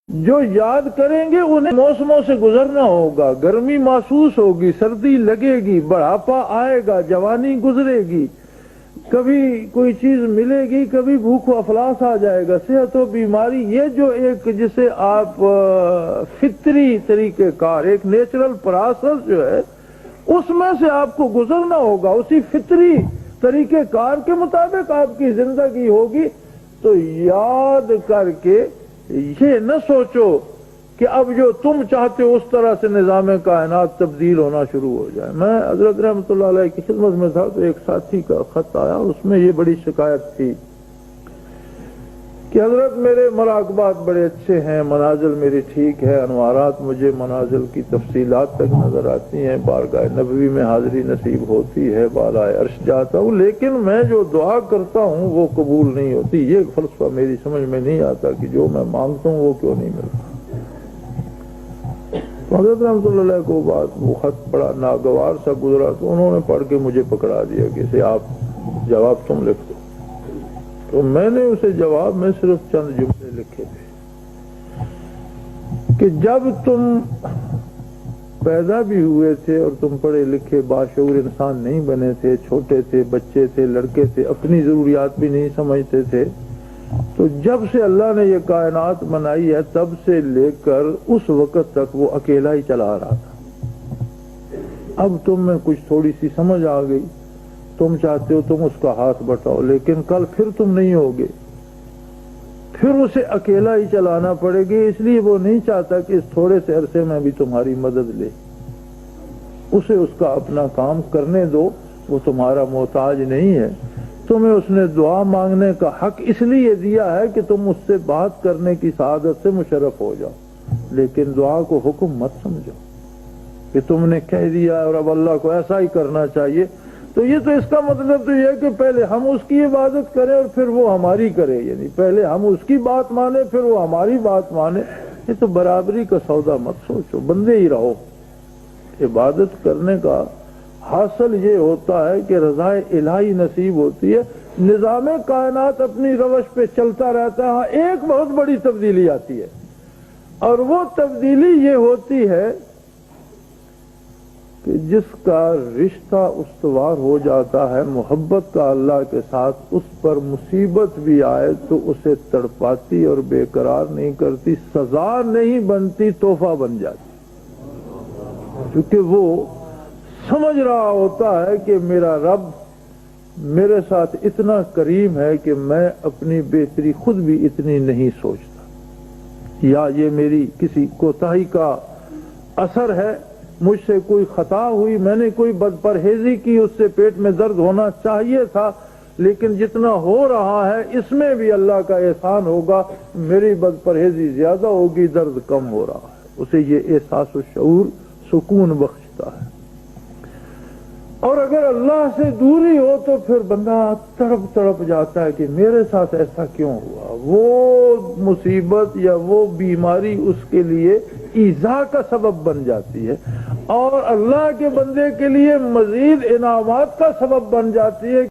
جو یاد کریں گے انہیں موسموں سے گزرنا ہوگا، گرمی محسوس ہوگی، سردی لگے گی، بڑھاپا آئے گا، جوانی گزرے گی، کبھی کوئی چیز ملے گی، کبھی بھوک و افلاس آ جائے گا، صحت و بیماری، یہ جو ایک جسے آپ فطری طریقہ کار، ایک نیچرل پروسیس جو ہے اس میں سے آپ کو گزرنا ہوگا، اسی فطری طریقہ کار کے مطابق آپ کی زندگی ہوگی۔ تو یاد کر کے یہ نہ سوچو کہ اب جو تم چاہتے ہو اس طرح سے نظام کائنات تبدیل ہونا شروع ہو جائے۔ میں حضرت رحمۃ اللہ علیہ کی خدمت میں تھا تو ایک ساتھی کا خط آیا، اس میں یہ بڑی شکایت تھی کہ حضرت میرے مراقبات بڑے اچھے ہیں، منازل میری ٹھیک ہے، انوارات مجھے منازل کی تفصیلات تک نظر آتی ہیں، بارگاہ نبوی میں حاضری نصیب ہوتی ہے، بالائے عرش جاتا ہوں، لیکن میں جو دعا کرتا ہوں وہ قبول نہیں ہوتی۔ یہ فلسفہ میری سمجھ میں نہیں آتا کہ جو میں مانگتا ہوں وہ کیوں نہیں ملتا۔ تو حضرت رحمۃ اللہ علیہ کو بات وہ خط بڑا ناگوار سا گزرا تو انہوں نے پڑھ کے مجھے پکڑا دیا کہ اسے آپ جواب تم لکھ دو۔ تو میں نے اسے جواب میں صرف چند جملے لکھے تھے کہ جب تم پیدا بھی ہوئے تھے اور تم پڑھے لکھے باشعور انسان نہیں بنے تھے، چھوٹے تھے، بچے تھے، لڑکے تھے، اپنی ضروریات بھی نہیں سمجھتے تھے، تو جب سے اللہ نے یہ کائنات بنائی ہے تب سے لے کر اس وقت تک وہ اکیلا ہی چلا رہا تھا۔ اب تم میں کچھ تھوڑی سی سمجھ آ گئی، تم چاہتے ہو تم اس کا ہاتھ بٹاؤ، لیکن کل پھر تم نہیں ہوگے، پھر اسے اکیلا ہی چلانا پڑے گی، اس لیے وہ نہیں چاہتا کہ اس تھوڑے سے عرصے میں بھی تمہاری مدد لے، اسے اس کا اپنا کام کرنے دو، وہ تمہارا محتاج نہیں ہے۔ تمہیں اس نے دعا مانگنے کا حق اس لیے دیا ہے کہ تم اس سے بات کرنے کی سعادت سے مشرف ہو جاؤ، لیکن دعا کو حکم مت سمجھو کہ تم نے کہہ دیا اور اب اللہ کو ایسا ہی کرنا چاہیے۔ تو یہ تو اس کا مطلب تو یہ ہے کہ پہلے ہم اس کی عبادت کریں اور پھر وہ ہماری کرے، یعنی پہلے ہم اس کی بات مانیں پھر وہ ہماری بات مانے۔ یہ تو برابری کا سودا مت سوچو، بندے ہی رہو۔ عبادت کرنے کا حاصل یہ ہوتا ہے کہ رضا الہی نصیب ہوتی ہے، نظام کائنات اپنی روش پہ چلتا رہتا ہے۔ ہاں ایک بہت بڑی تبدیلی آتی ہے، اور وہ تبدیلی یہ ہوتی ہے کہ جس کا رشتہ استوار ہو جاتا ہے محبت کا اللہ کے ساتھ، اس پر مصیبت بھی آئے تو اسے تڑپاتی اور بے قرار نہیں کرتی، سزا نہیں بنتی، تحفہ بن جاتی، کیونکہ وہ سمجھ رہا ہوتا ہے کہ میرا رب میرے ساتھ اتنا کریم ہے کہ میں اپنی بہتری خود بھی اتنی نہیں سوچتا، یا یہ میری کسی کوتاہی کا اثر ہے، مجھ سے کوئی خطا ہوئی، میں نے کوئی بد پرہیزی کی، اس سے پیٹ میں درد ہونا چاہیے تھا، لیکن جتنا ہو رہا ہے اس میں بھی اللہ کا احسان ہوگا، میری بد پرہیزی زیادہ ہوگی، درد کم ہو رہا ہے، اسے یہ احساس و شعور سکون بخشتا ہے۔ اور اگر اللہ سے دوری ہو تو پھر بندہ تڑپ تڑپ جاتا ہے کہ میرے ساتھ ایسا کیوں ہوا، وہ مصیبت یا وہ بیماری اس کے لیے ایذا کا سبب بن جاتی ہے، اور اللہ کے بندے کے لیے مزید انعامات کا سبب بن جاتی ہے۔